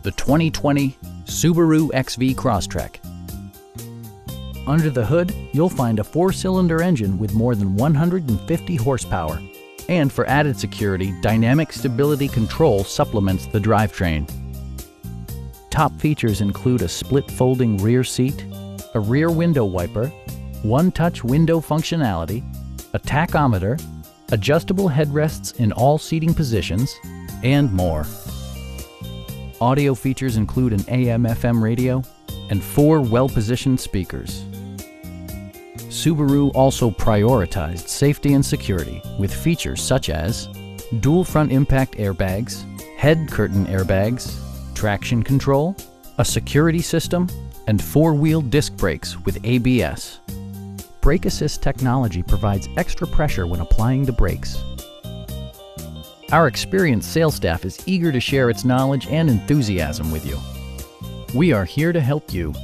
the 2020 Subaru XV Crosstrek. Under the hood, you'll find a 4-cylinder engine with more than 150 horsepower. And for added security, dynamic stability control supplements the drivetrain. Top features include a split folding rear seat, a rear window wiper, one-touch window functionality, a tachometer, adjustable headrests in all seating positions, and more. Audio features include an AM/FM radio and 4 well-positioned speakers. Subaru also prioritized safety and security with features such as dual front impact airbags, head curtain airbags, traction control, a security system, and 4-wheel disc brakes with ABS. Brake Assist technology provides extra pressure when applying the brakes. Our experienced sales staff is eager to share its knowledge and enthusiasm with you. We are here to help you.